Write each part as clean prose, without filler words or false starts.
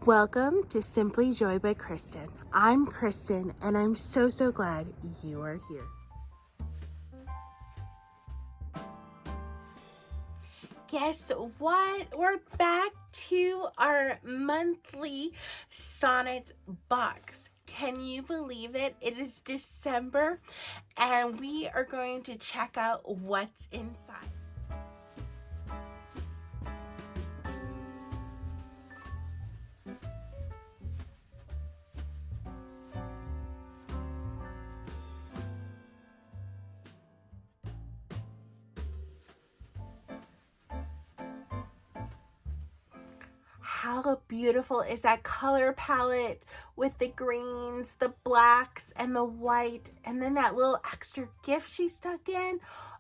Welcome to Simply Joy by Kristen. I'm Kristen, and I'm so glad you are here. Guess what? We're back to our monthly Sonnet box. Can you believe it? It is December, and we are going to check out what's inside. How beautiful is that color palette with the greens, the blacks, and the white, and then that little extra gift she stuck in.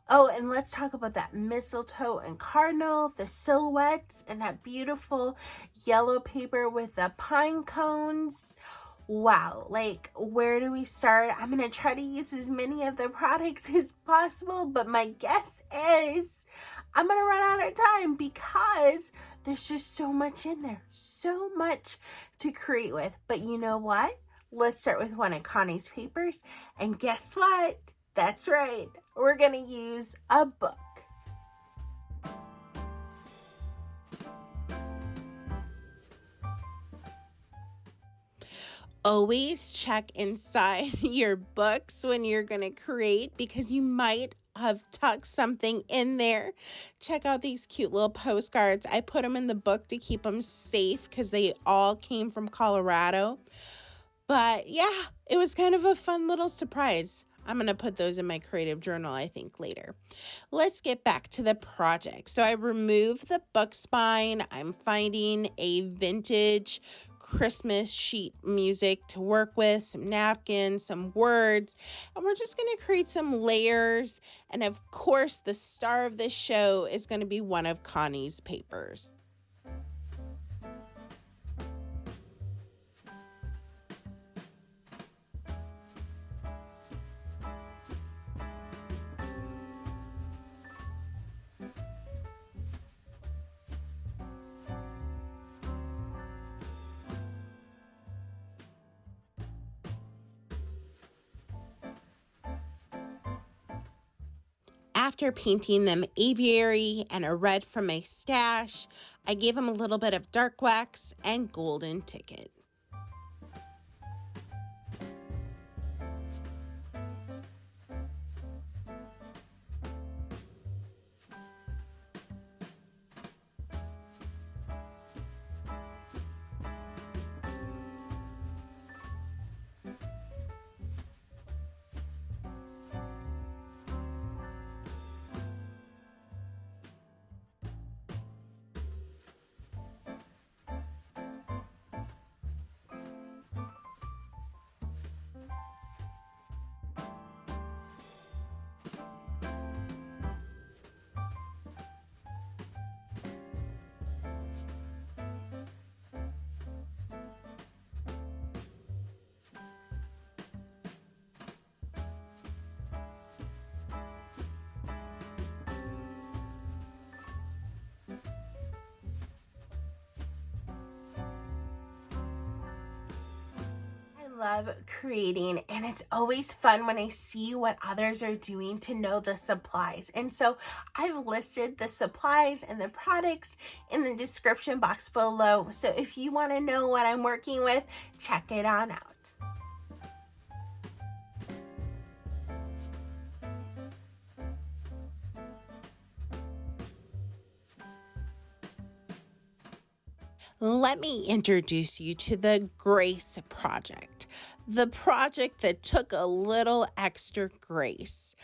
Oh, and let's talk about that mistletoe and cardinal, the silhouettes, and that beautiful yellow paper with the pine cones. Wow, like, where do we start? I'm going to try to use as many of the products as possible, but my guess is I'm going to run out of time because there's just so much in there, so much to create with. But you know what? Let's start with one of Connie's papers, and guess what? That's right, we're going to use a book. Always check inside your books when you're going to create because you might have tucked something in there. Check out these cute little postcards. I put them in the book to keep them safe because they all came from Colorado. But yeah, it was kind of a fun little surprise. I'm going to put those in my creative journal, I think, later. Let's get back to the project. So I removed the book spine. I'm finding a vintage Christmas sheet music to work with, some napkins, some words, and we're just going to create some layers. And of course, the star of this show is going to be one of Connie's papers. After painting them aviary and a red from my stash, I gave them a little bit of dark wax and golden ticket. Love creating, and it's always fun when I see what others are doing to know the supplies. And so I've listed the supplies and the products in the description box below. So if you want to know what I'm working with, check it on out. Let me introduce you to the Grace project, the project that took a little extra grace.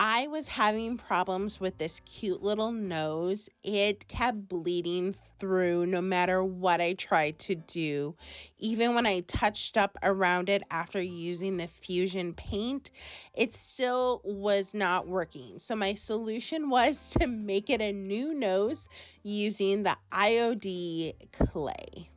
I was having problems with this cute little nose. It kept bleeding through no matter what I tried to do. Even when I touched up around it after using the fusion paint, it still was not working. So my solution was to make it a new nose using the IOD clay.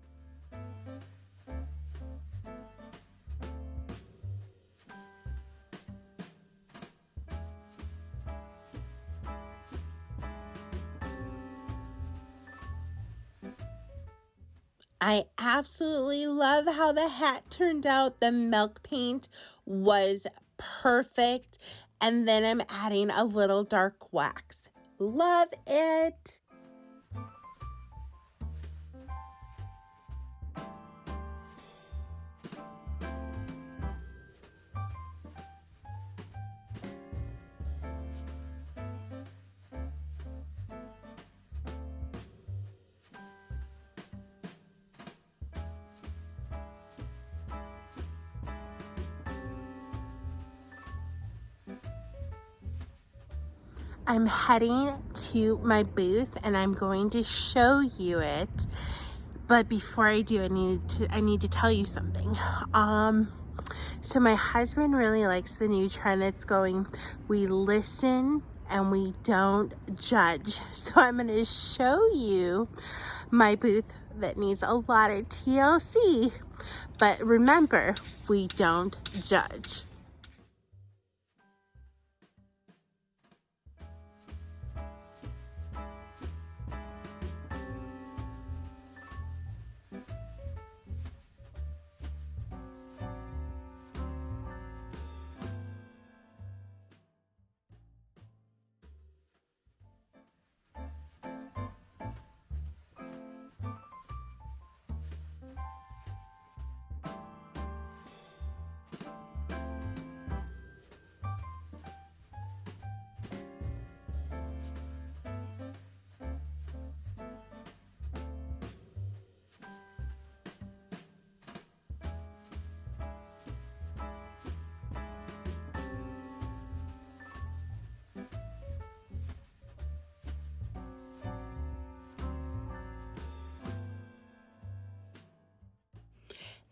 I absolutely love how the hat turned out. The milk paint was perfect. And then I'm adding a little dark wax. Love it. I'm heading to my booth and I'm going to show you it. But before I do, I need to tell you something. So my husband really likes the new trend that's going, we listen and we don't judge. So I'm going to show you my booth that needs a lot of TLC. But remember, we don't judge.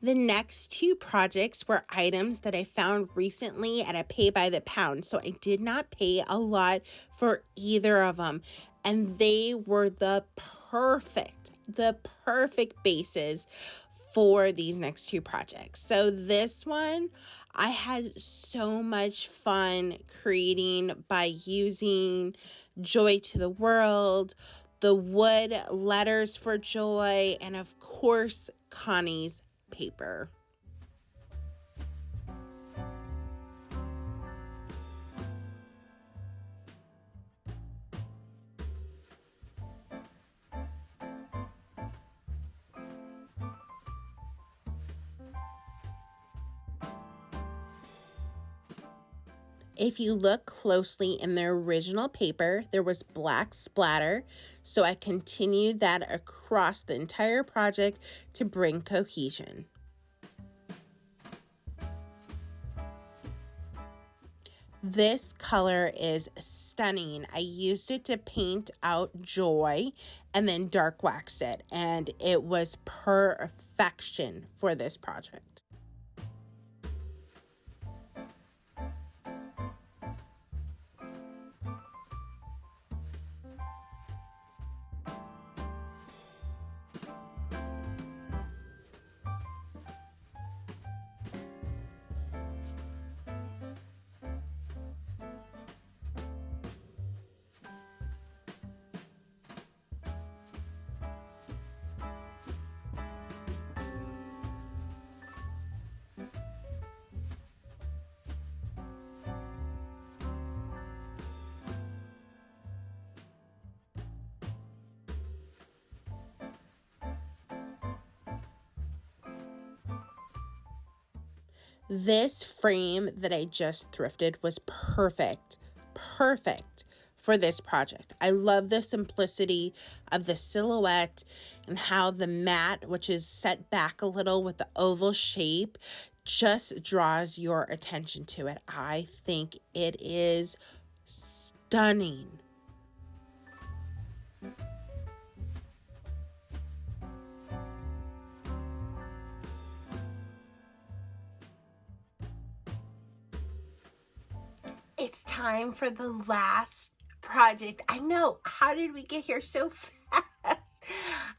The next two projects were items that I found recently at a pay by the pound. So I did not pay a lot for either of them. And they were the perfect bases for these next two projects. So this one, I had so much fun creating by using Joy to the World, the wood letters for joy, and of course, Connie's paper. If you look closely in the original paper, there was black splatter, so I continued that across the entire project to bring cohesion. This color is stunning. I used it to paint out joy and then dark waxed it, and it was perfection for this project. This frame that I just thrifted was perfect for this project. I love the simplicity of the silhouette and how the mat, which is set back a little with the oval shape, just draws your attention to it. I think it is stunning. It's time for the last project. I know, how did we get here so fast?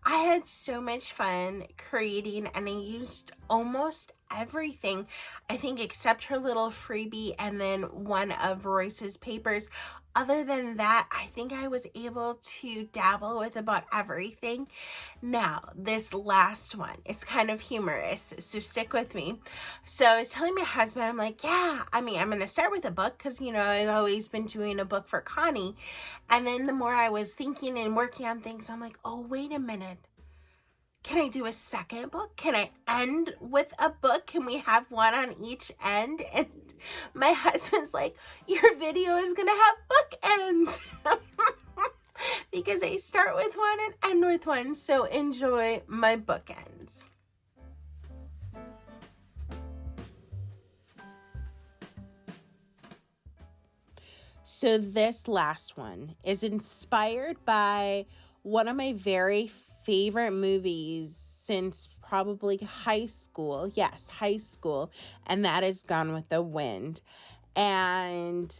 I had so much fun creating, and I used almost everything, I think, except her little freebie and then one of Royce's papers. Other than that, I think I was able to dabble with about everything. Now, this last one is kind of humorous, so stick with me. So I was telling my husband, I'm like, yeah, I mean, I'm going to start with a book because, you know, I've always been doing a book for Connie. And then the more I was thinking and working on things, I'm like, oh, wait a minute. Can I do a second book? Can I end with a book? Can we have one on each end? And my husband's like, your video is going to have bookends. Because I start with one and end with one. So enjoy my bookends. So this last one is inspired by one of my very favorite movies since probably high school. Yes, high school. And that is Gone with the Wind. And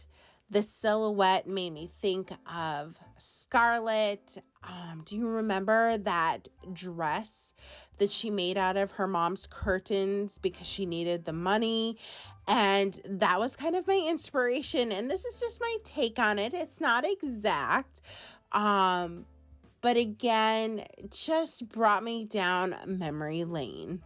the silhouette made me think of Scarlett. Do you remember that dress that she made out of her mom's curtains because she needed the money? And that was kind of my inspiration. And this is just my take on it. It's not exact. But again, just brought me down memory lane.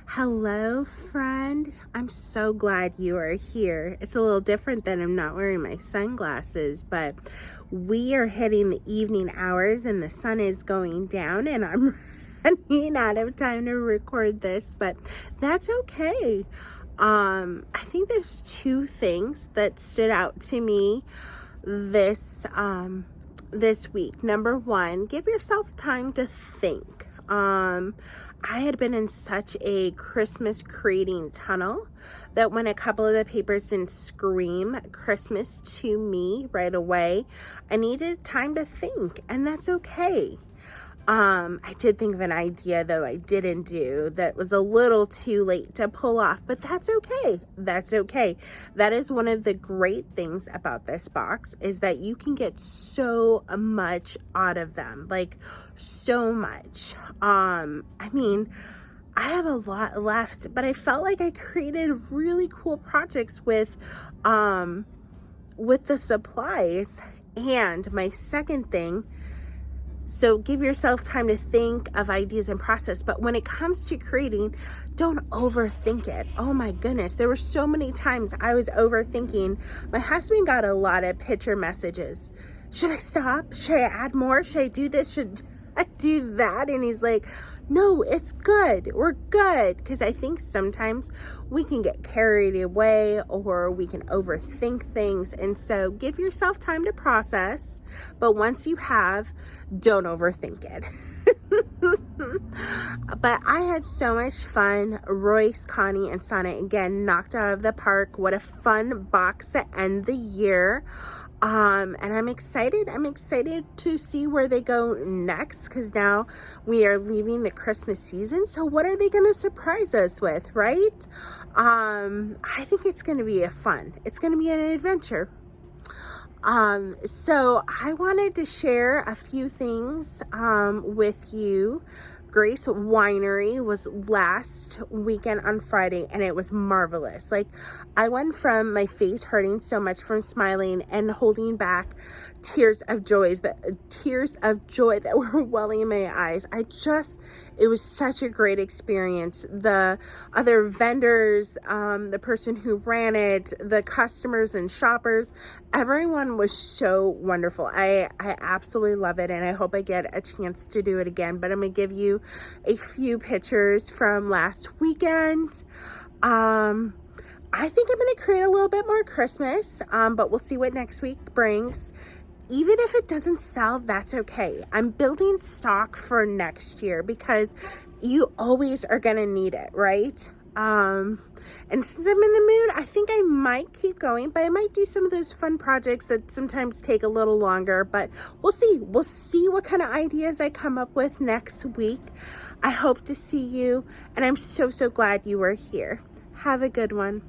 Hello, friend. I'm so glad you are here. It's a little different than I'm not wearing my sunglasses, but we are hitting the evening hours and the sun is going down and I'm running out of time to record this, but that's okay. I think there's two things that stood out to me this week. Number one, give yourself time to think. I had been in such a Christmas creating tunnel that when a couple of the papers didn't scream Christmas to me right away, I needed time to think, and that's okay. I did think of an idea, though I didn't do, that was a little too late to pull off, but that's okay. That's okay. That is one of the great things about this box, is that you can get so much out of them, like so much. I mean, I have a lot left, but I felt like I created really cool projects with the supplies. And my second thing, so give yourself time to think of ideas and process. But when it comes to creating, don't overthink it. Oh my goodness. There were so many times I was overthinking. My husband got a lot of picture messages. Should I stop? Should I add more? Should I do this? Should I do that? And he's like, no, it's good. We're good. Because I think sometimes we can get carried away or we can overthink things. And so give yourself time to process. But once you have, don't overthink it. But I had so much fun. Royce, Connie, and Sonnet again knocked out of the park. What a fun box to end the year. And I'm excited. I'm excited to see where they go next, because now we are leaving the Christmas season. So what are they going to surprise us with, right? I think it's going to be it's going to be an adventure. So I wanted to share a few things, with you. Grace Winery was last weekend on Friday, and it was marvelous. Like, I went from my face hurting so much from smiling and holding back tears of joy that were welling in my eyes. It was such a great experience. The other vendors, the person who ran it, the customers and shoppers, everyone was so wonderful. I absolutely love it, and I hope I get a chance to do it again. But I'm gonna give you a few pictures from last weekend. I think I'm going to create a little bit more Christmas, but we'll see what next week brings. Even if it doesn't sell, that's okay. I'm building stock for next year because you always are going to need it, right? And since I'm in the mood, I think I might keep going, but I might do some of those fun projects that sometimes take a little longer, but we'll see. We'll see what kind of ideas I come up with next week. I hope to see you, and I'm so glad you were here. Have a good one.